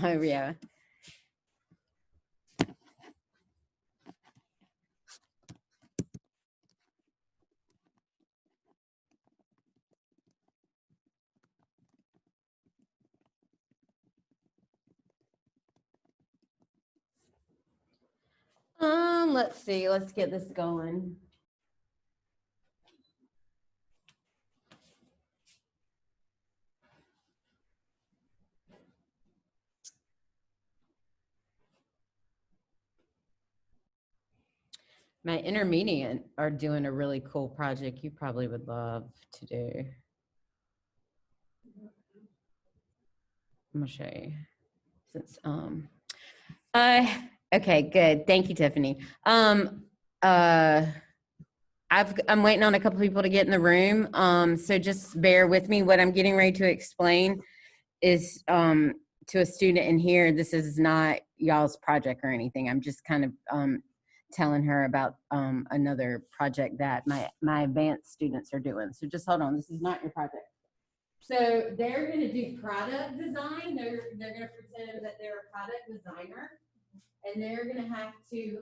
Oh, yeah. Let's see. Let's get this going. My intermediate are doing a really cool project you probably would love to do. I'm gonna show you. Since okay, good. Thank you, Tiffany. I'm waiting on a couple people to get in the room. So just bear with me. What I'm getting ready to explain is to a student in here. This is not y'all's project or anything. I'm just kind of telling her about another project that my advanced students are doing. So just hold on. This is not your project. So they're going to do product design. They're going to pretend that they're a product designer, and they're going to have to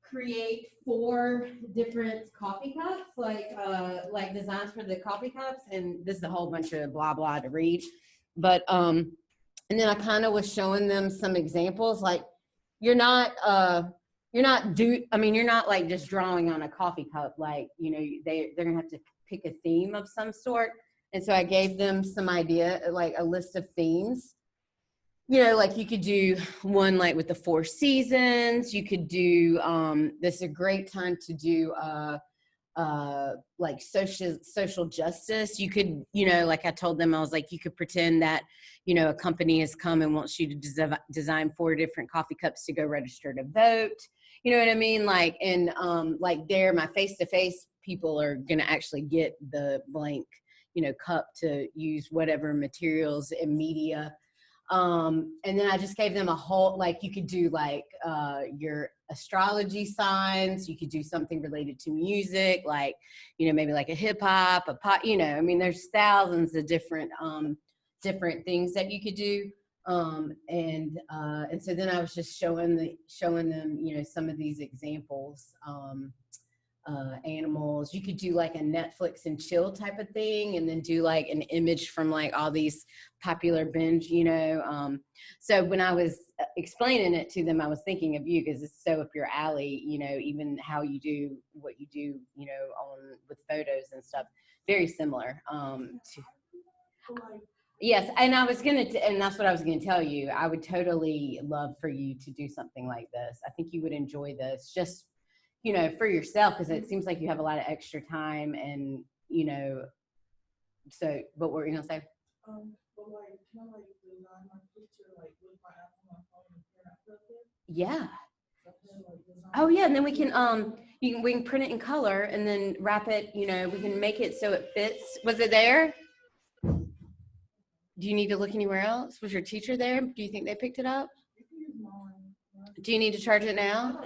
create 4 different coffee cups, like designs for the coffee cups. And this is a whole bunch of blah blah to read, but and then I kind of was showing them some examples. Like you're not like just drawing on a coffee cup. Like, you know, they're gonna have to pick a theme of some sort. And so I gave them some idea, like a list of themes. You know, like you could do one like with the 4 seasons. You could do this is a great time to do like social justice. You could, you know, like I told them, I was like, you could pretend that, you know, a company has come and wants you to design 4 different coffee cups to go register to vote. You know what I mean? Like, and like there, my face-to-face people are gonna actually get the blank, you know, cup to use whatever materials and media. And then I just gave them a whole, like you could do like your astrology signs. You could do something related to music, like, you know, maybe like a hip hop, a pop, you know, I mean, there's thousands of different things that you could do. And so then I was just showing them, you know, some of these examples. Animals. You could do like a Netflix and chill type of thing, and then do like an image from like all these popular binge, you know. So when I was explaining it to them, I was thinking of you because it's so up your alley, you know, even how you do what you do, you know, on with photos and stuff, very similar. Yes, and and that's what I was gonna tell you. I would totally love for you to do something like this. I think you would enjoy this, just, you know, for yourself, because it seems like you have a lot of extra time, and, you know, so, but what were you gonna say? Yeah. Oh yeah, and then we can we can print it in color and then wrap it, you know, we can make it so it fits. Was it there? Do you need to look anywhere else? Was your teacher there? Do you think they picked it up? Do you need to charge it now?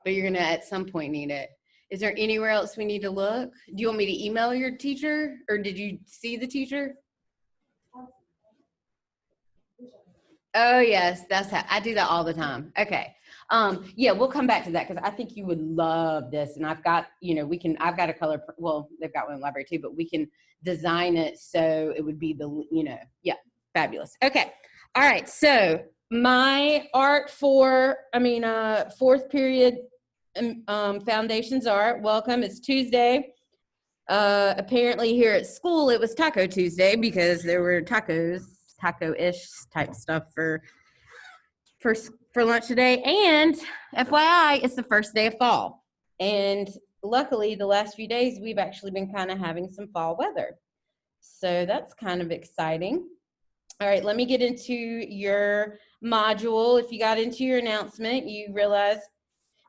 But you're gonna at some point need it. Is there anywhere else we need to look? Do you want me to email your teacher, or did you see the teacher? Oh yes, that's how I do that all the time. Okay. Yeah, we'll come back to that because I think you would love this. And I've got, you know, I've got a color, well, they've got one in the library too, but we can design it so it would be the, you know, yeah, fabulous. Okay. All right. So my art fourth period foundations art, welcome. It's Tuesday. Apparently here at school, it was Taco Tuesday because there were taco-ish type stuff for lunch today. And FYI, it's the first day of fall. And luckily, the last few days, we've actually been kind of having some fall weather. So that's kind of exciting. All right, let me get into your module. If you got into your announcement, you realize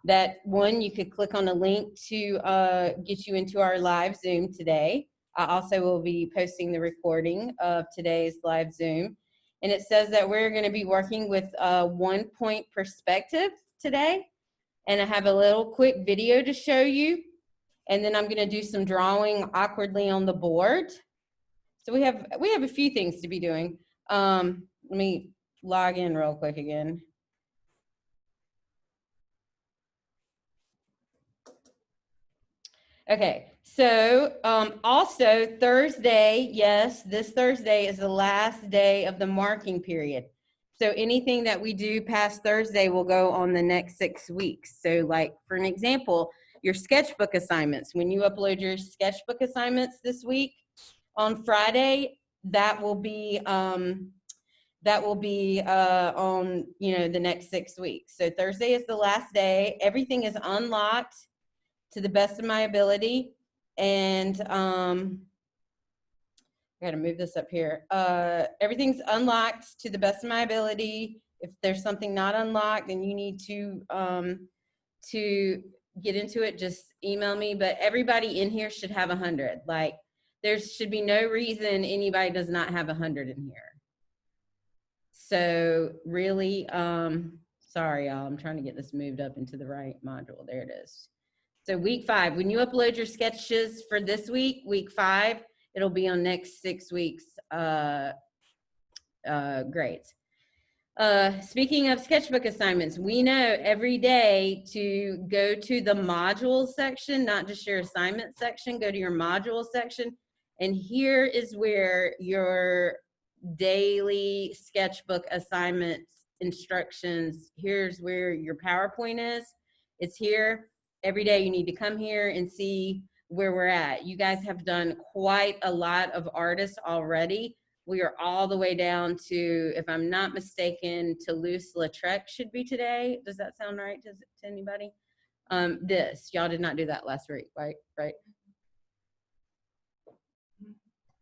that one, you could click on a link to get you into our live Zoom today. I also will be posting the recording of today's live Zoom. And it says that we're going to be working with 1-point perspective today. And I have a little quick video to show you. And then I'm going to do some drawing awkwardly on the board. So we have a few things to be doing. Let me log in real quick again. Okay, so also Thursday, yes, this Thursday is the last day of the marking period. So anything that we do past Thursday will go on the next 6 weeks. So like for an example, your sketchbook assignments, when you upload your sketchbook assignments this week on Friday, that will be on, you know, the next 6 weeks. So Thursday is the last day. Everything is unlocked to the best of my ability. And I gotta move this up here. Everything's unlocked to the best of my ability. If there's something not unlocked and you need to get into it, just email me. But everybody in here should have 100. Like there should be no reason anybody does not have 100 in here. So really, sorry, y'all, I'm trying to get this moved up into the right module. There it is. So week 5, when you upload your sketches for this week, week 5, it'll be on next 6 weeks grades. Speaking of sketchbook assignments, we know every day to go to the module section, not just your assignment section, go to your module section. And here is where your daily sketchbook assignments instructions, here's where your PowerPoint is. It's here. Every day you need to come here and see where we're at. You guys have done quite a lot of artists already. We are all the way down to, if I'm not mistaken, Toulouse-Lautrec should be today. Does that sound right to anybody? This, y'all did not do that last week, right? Right?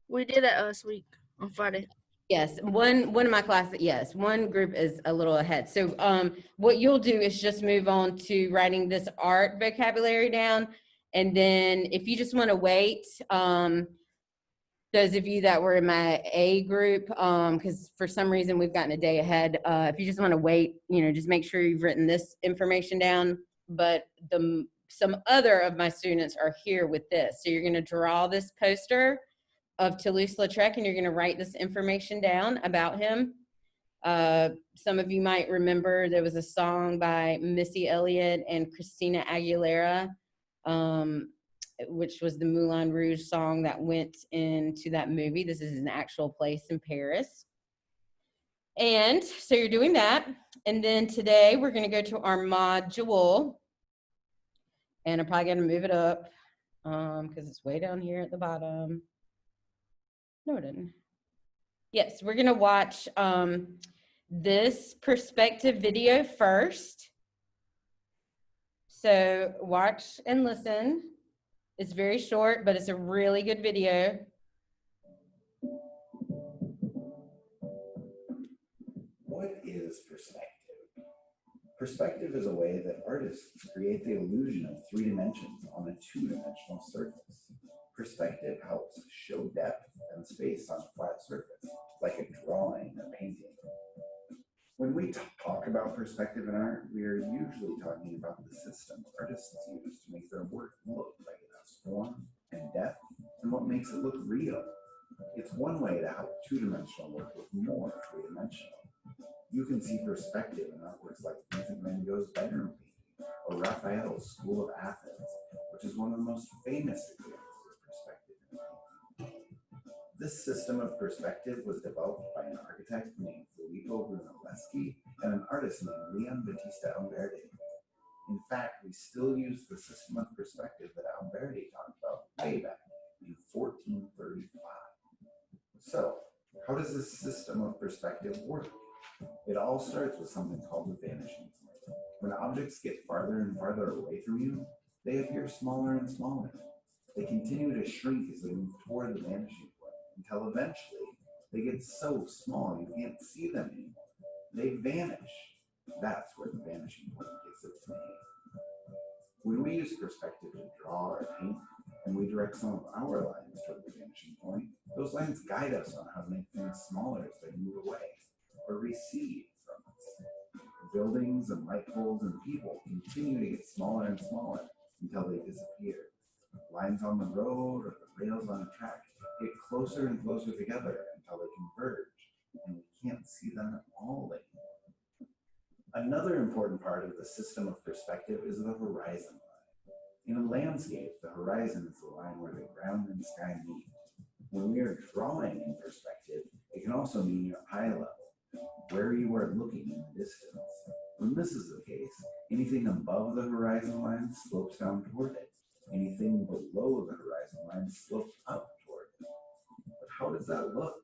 We did that last week on Friday. Yes, one of my classes, yes, one group is a little ahead. So what you'll do is just move on to writing this art vocabulary down. And then if you just want to wait, those of you that were in my A group, because for some reason we've gotten a day ahead, if you just want to wait, you know, just make sure you've written this information down. But some other of my students are here with this. So you're going to draw this poster of Toulouse-Lautrec, and you're going to write this information down about him. Some of you might remember there was a song by Missy Elliott and Christina Aguilera, which was the Moulin Rouge song that went into that movie. This is an actual place in Paris. And so you're doing that. And then today we're going to go to our module. And I'm probably going to move it up because it's way down here at the bottom. No, it didn't. Yes, we're going to watch this perspective video first. So watch and listen. It's very short, but it's a really good video. What is perspective? Perspective is a way that artists create the illusion of 3 dimensions on a 2-dimensional surface. Perspective helps show depth and space on a flat surface, like a drawing or painting. When we talk about perspective in art, we are usually talking about the system artists use to make their work look like it has form and depth, and what makes it look real. It's one way to help 2-dimensional work look more 3-dimensional. You can see perspective in artworks like Vincent van Gogh's bedroom painting, or Raphael's School of Athens, which is one of the most famous examples of perspective in painting. This system of perspective was developed by an architect named Filippo Brunelleschi and an artist named Leon Battista Alberdi. In fact, we still use the system of perspective that Alberdi talked about way back in 1435. So, how does this system of perspective work? It all starts with something called the vanishing point. When objects get farther and farther away from you, they appear smaller and smaller. They continue to shrink as they move toward the vanishing point, until eventually they get so small you can't see them anymore. They vanish. That's where the vanishing point gets its name. When we use perspective to draw or paint, and we direct some of our lines toward the vanishing point, those lines guide us on how to make things smaller as they move away or recede from us. Buildings and light poles and people continue to get smaller and smaller until they disappear. lines on the road or the rails on a track get closer and closer together until they converge, and we can't see them at all anymore. Another important part of the system of perspective is the horizon line. In a landscape, the horizon is the line where the ground and sky meet. When we are drawing in perspective, it can also mean your eye level, where you are looking in the distance. When this is the case, anything above the horizon line slopes down toward it. Anything below the horizon line slopes up toward it. But how does that look?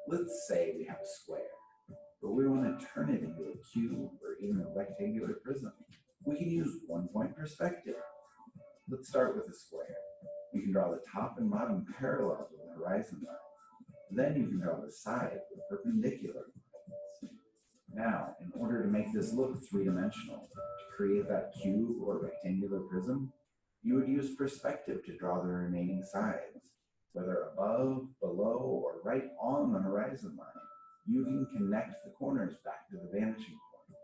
Let's say we have a square, but we want to turn it into a cube or even a rectangular prism. We can use one-point perspective. Let's start with a square. You can draw the top and bottom parallel to the horizon line. Then you can draw the side with perpendicular lines. Now, in order to make this look three-dimensional, to create that cube or rectangular prism, you would use perspective to draw the remaining sides. Whether above, below, or right on the horizon line, you can connect the corners back to the vanishing point.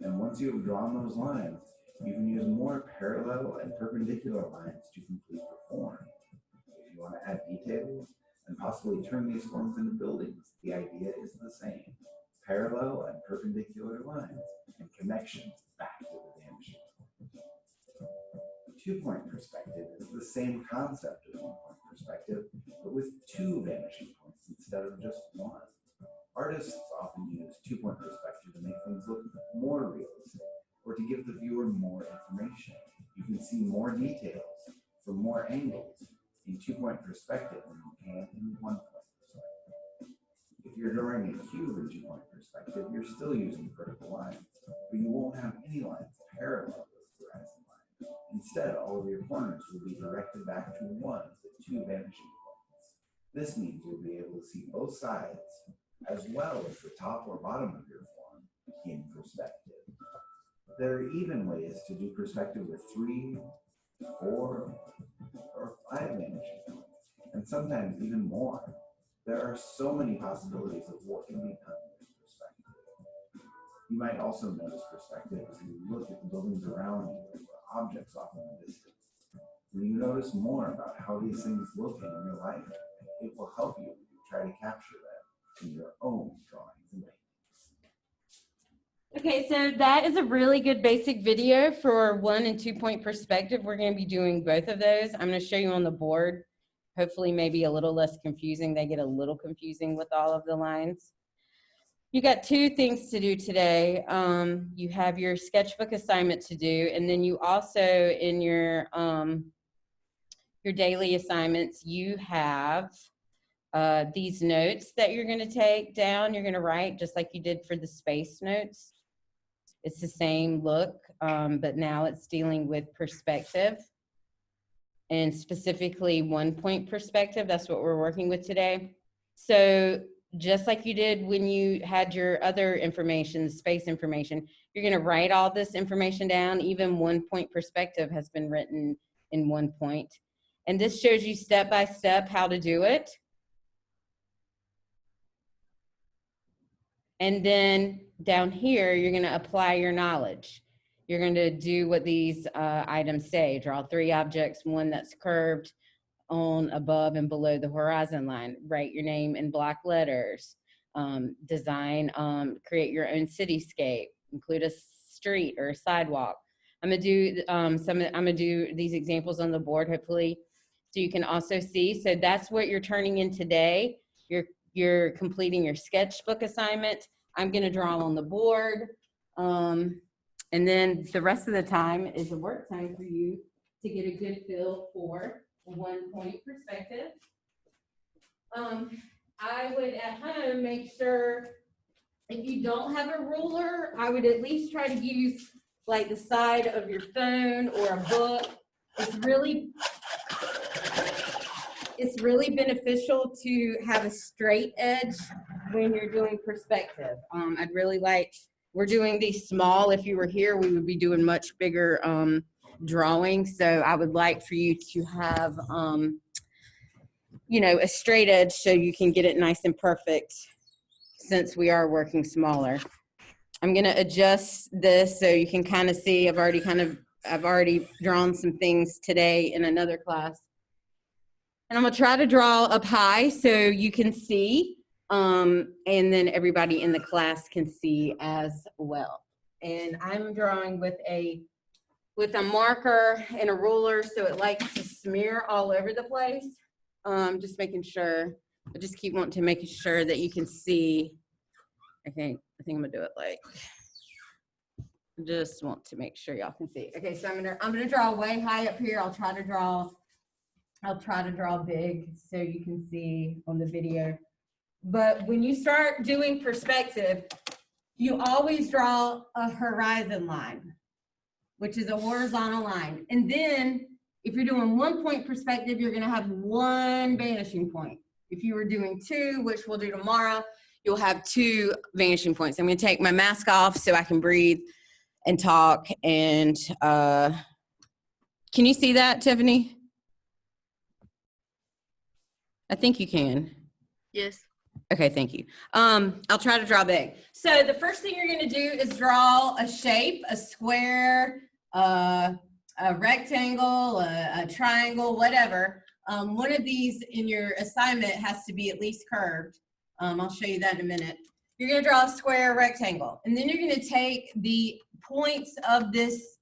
And once you have drawn those lines, you can use more parallel and perpendicular lines to complete the form. If you want to add details and possibly turn these forms into buildings, the idea is the same. Parallel and perpendicular lines and connections back to the vanishing point. Two-point perspective is the same concept as one-point perspective, but with two vanishing points instead of just one. Artists often use two-point perspective to make things look more realistic, or to give the viewer more information. You can see more details from more angles in two-point perspective than you can in one-point perspective. If you're drawing a cube in two-point perspective, you're still using vertical lines, but you won't have any lines parallel to the horizon line. Instead, all of your corners will be directed back to one of the two vanishing points. This means you'll be able to see both sides, as well as the top or bottom of your form in perspective. There are even ways to do perspective with 3, 4, or 5 vanishing points, and sometimes even more. There are so many possibilities of what can be done with perspective. You might also notice perspective as you look at the buildings around you or objects off in the distance. When you notice more about how these things look in real life, it will help you as you try to capture them in your own drawings and paintings. Okay, so that is a really good basic video for 1 and 2 point perspective. We're going to be doing both of those. I'm going to show you on the board. Hopefully maybe a little less confusing. They get a little confusing with all of the lines. You got 2 things to do today. You have your sketchbook assignment to do, and then you also in your daily assignments, you have these notes that you're going to take down. You're going to write just like you did for the space notes. It's the same look, but now it's dealing with perspective, and specifically 1 point perspective. That's what we're working with today. So just like you did when you had your other information, space information, you're going to write all this information down. Even 1 point perspective has been written in 1 point. And this shows you step by step how to do it. And then down here, you're going to apply your knowledge. You're going to do what these items say. Draw 3 objects, 1 that's curved on, above, and below the horizon line. Write your name in block letters. Design, create your own cityscape. Include a street or a sidewalk. I'm going to do these examples on the board, hopefully, so you can also see. So that's what you're turning in today. You're completing your sketchbook assignment. I'm going to draw on the board. And then the rest of the time is a work time for you to get a good feel for 1 point perspective. I would at home make sure, if you don't have a ruler, I would at least try to use like the side of your phone or a book. It's really beneficial to have a straight edge when you're doing perspective. I'd really like, we're doing these small. If you were here, we would be doing much bigger drawings. So I would like for you to have, a straight edge so you can get it nice and perfect, since we are working smaller. I'm going to adjust this so you can kind of see. I've already kind of I've already drawn some things today in another class. And I'm gonna try to draw up high so you can see, and then everybody in the class can see as well. And I'm drawing with a marker and a ruler, so it likes to smear all over the place. Just making sure, I just keep wanting to make sure that you can see. I think I'm gonna do it like, just want to make sure y'all can see. Okay, so I'm gonna draw way high up here. I'll try to draw big so you can see on the video. But when you start doing perspective, you always draw a horizon line, which is a horizontal line. And then if you're doing 1 point perspective, you're gonna have 1 vanishing point. If you were doing 2, which we'll do tomorrow, you'll have 2 vanishing points. I'm gonna take my mask off so I can breathe and talk. And can you see that, Tiffany? I think you can. Yes. Okay, thank you. I'll try to draw big. So the first thing you're gonna do is draw a shape, a square, a rectangle, a triangle, whatever. One of these in your assignment has to be at least curved. I'll show you that in a minute. You're gonna draw a square rectangle, and then you're gonna take the points of this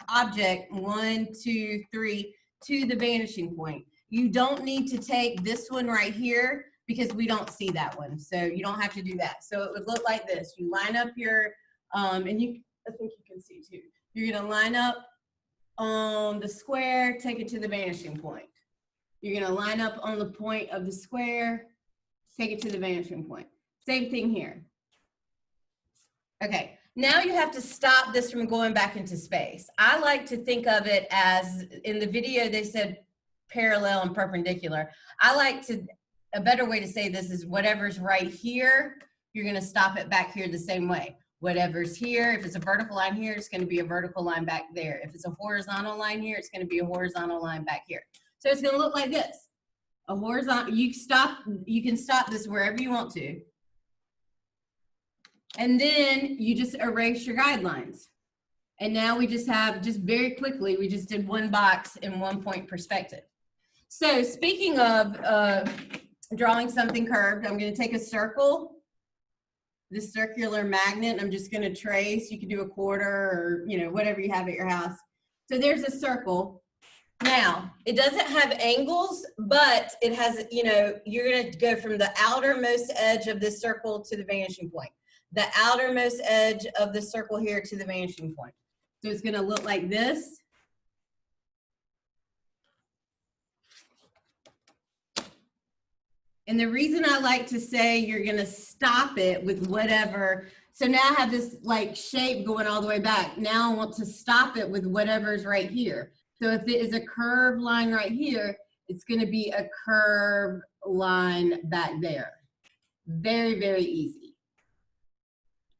object, 1, 2, 3, to the vanishing point. You don't need to take this one right here because we don't see that one. So you don't have to do that. So it would look like this. You line up your, and I think you can see too. You're gonna line up on the square, take it to the vanishing point. You're gonna line up on the point of the square, take it to the vanishing point. Same thing here. Okay, now you have to stop this from going back into space. I like to think of it as, in the video they said parallel and perpendicular. I like to, a better way to say this is whatever's right here, you're gonna stop it back here the same way. Whatever's here, if it's a vertical line here, it's gonna be a vertical line back there. If it's a horizontal line here, it's gonna be a horizontal line back here. So it's gonna look like this. A horizontal, you can stop this wherever you want to. And then you just erase your guidelines. And now we just have, just very quickly, we just did 1 box in 1 point perspective. So speaking of drawing something curved, I'm gonna take a circle, this circular magnet, and I'm just gonna trace. You can do a quarter or, you know, whatever you have at your house. So there's a circle. Now, it doesn't have angles, but it has, you know, you're gonna go from the outermost edge of this circle to the vanishing point. The outermost edge of the circle here to the vanishing point. So it's gonna look like this. And the reason I like to say you're gonna stop it with whatever, so now I have this like shape going all the way back. Now I want to stop it with whatever's right here. So if it is a curved line right here, it's gonna be a curved line back there. Very, very easy.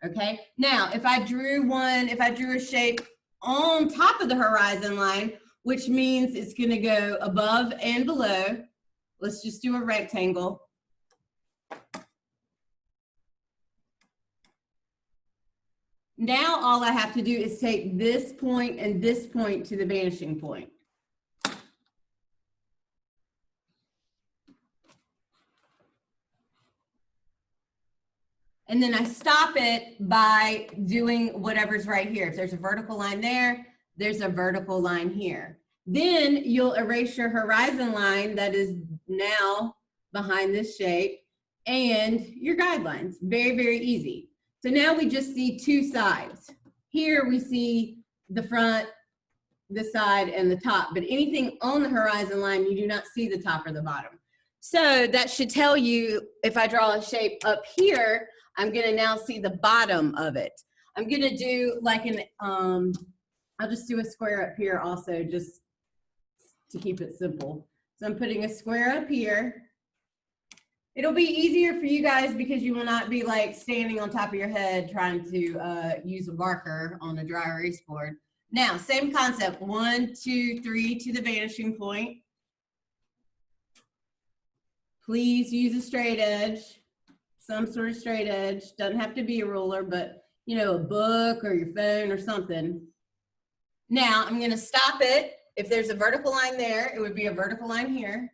Okay, now if I drew a shape on top of the horizon line, which means it's gonna go above and below. Let's just do a rectangle. Now all I have to do is take this point and this point to the vanishing point. And then I stop it by doing whatever's right here. If there's a vertical line there, there's a vertical line here. Then you'll erase your horizon line that is now behind this shape and your guidelines. Very, very easy. So now we just see 2 sides. Here we see the front, the side, and the top, but anything on the horizon line, you do not see the top or the bottom. So that should tell you, if I draw a shape up here, I'm gonna now see the bottom of it. I'm gonna do like an, I'll just do a square up here also, just to keep it simple. So I'm putting a square up here. It'll be easier for you guys because you will not be like standing on top of your head trying to use a marker on a dry erase board. Now, same concept, 1, 2, 3 to the vanishing point. Please use a straight edge, some sort of straight edge. Doesn't have to be a ruler, but you know, a book or your phone or something. Now I'm gonna stop it. If there's a vertical line there, it would be a vertical line here.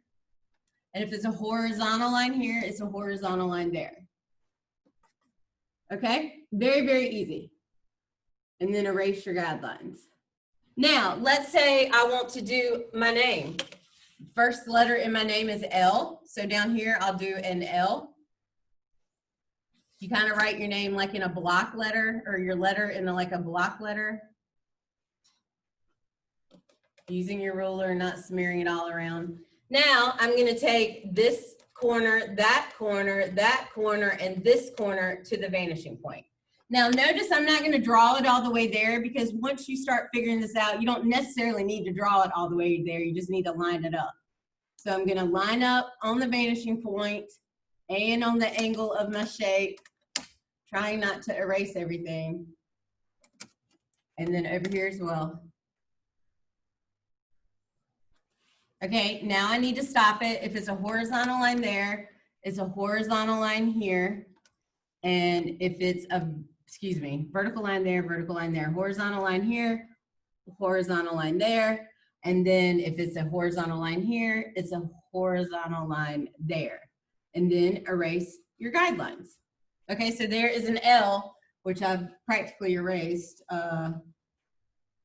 And if it's a horizontal line here, it's a horizontal line there. Okay, very, very easy. And then erase your guidelines. Now, let's say I want to do my name. First letter in my name is L. So down here, I'll do an L. You kind of write your name like in a block letter, or your letter in like a block letter. Using your ruler, not smearing it all around. Now, I'm going to take this corner, that corner, that corner, and this corner to the vanishing point. Now, notice I'm not going to draw it all the way there, because once you start figuring this out, you don't necessarily need to draw it all the way there. You just need to line it up. So I'm going to line up on the vanishing point and on the angle of my shape, trying not to erase everything. And then over here as well. Okay, now I need to stop it. If it's a horizontal line there, it's a horizontal line here. And if it's a, excuse me, vertical line there, horizontal line here, horizontal line there. And then if it's a horizontal line here, it's a horizontal line there. And then erase your guidelines. Okay, so there is an L, which I've practically erased,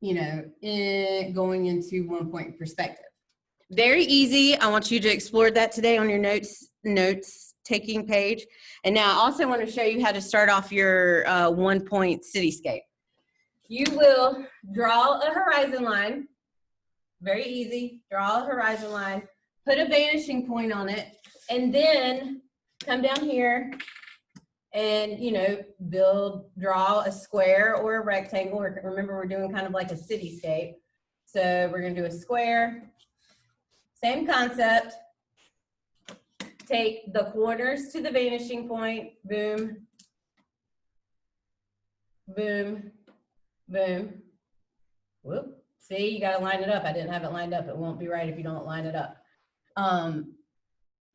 you know, going into 1 point perspective. Very easy. I want you to explore that today on your notes taking page. And now I also want to show you how to start off your 1 point cityscape. You will draw a horizon line. Very easy. Draw a horizon line. Put a vanishing point on it. And then come down here and, you know, draw a square or a rectangle. Remember, we're doing kind of like a cityscape. So we're going to do a square. Same concept. Take the corners to the vanishing point. Boom. Boom. Boom. Whoop. See, you got to line it up. I didn't have it lined up. It won't be right if you don't line it up.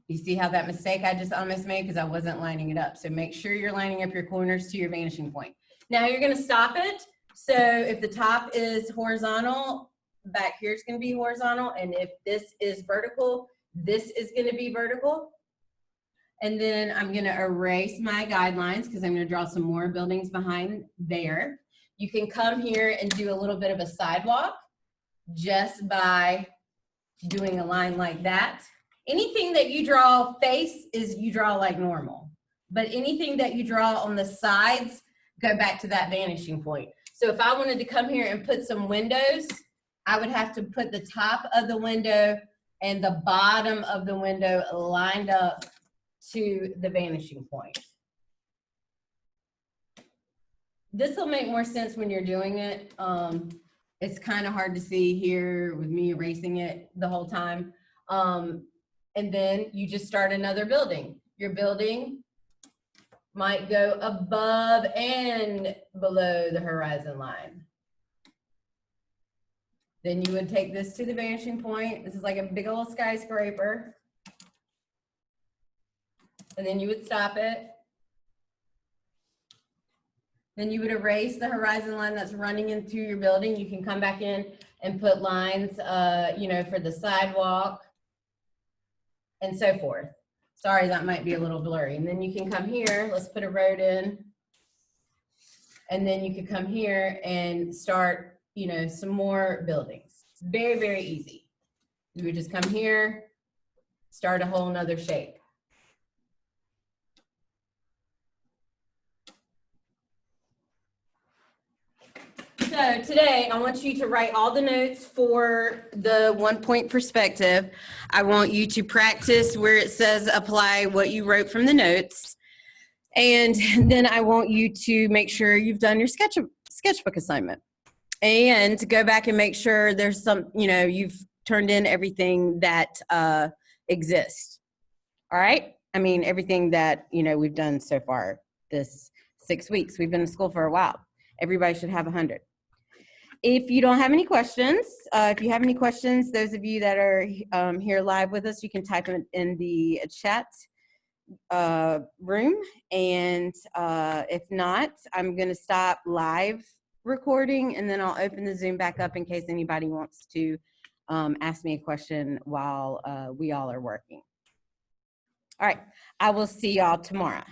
You see how that mistake I just almost made because I wasn't lining it up. So make sure you're lining up your corners to your vanishing point. Now you're going to stop it. So if the top is horizontal, back here is going to be horizontal. And if this is vertical, this is going to be vertical. And then I'm going to erase my guidelines because I'm going to draw some more buildings behind there. You can come here and do a little bit of a sidewalk just by doing a line like that. Anything that you draw face is you draw like normal. But anything that you draw on the sides, go back to that vanishing point. So if I wanted to come here and put some windows, I would have to put the top of the window and the bottom of the window lined up to the vanishing point. This will make more sense when you're doing it. It's kind of hard to see here with me erasing it the whole time. And then you just start another building. Your building might go above and below the horizon line. Then you would take this to the vanishing point. This is like a big old skyscraper. And then you would stop it. Then you would erase the horizon line that's running into your building. You can come back in and put lines, you know, for the sidewalk and so forth. Sorry, that might be a little blurry. And then you can come here. Let's put a road in. And then you could come here and start, you know, some more buildings. It's very, very easy. You would just come here, start a whole nother shape. So today, I want you to write all the notes for the 1 point perspective. I want you to practice where it says apply what you wrote from the notes. And then I want you to make sure you've done your sketchbook assignment. And go back and make sure there's some, you know, you've turned in everything that exists. All right? I mean, everything that, you know, we've done so far this 6 weeks. We've been in school for a while. Everybody should have 100. If you don't have any questions, if you have any questions, those of you that are here live with us, you can type them in the chat room. And if not, I'm going to stop live recording, and then I'll open the Zoom back up in case anybody wants to ask me a question while we all are working. All right, I will see y'all tomorrow.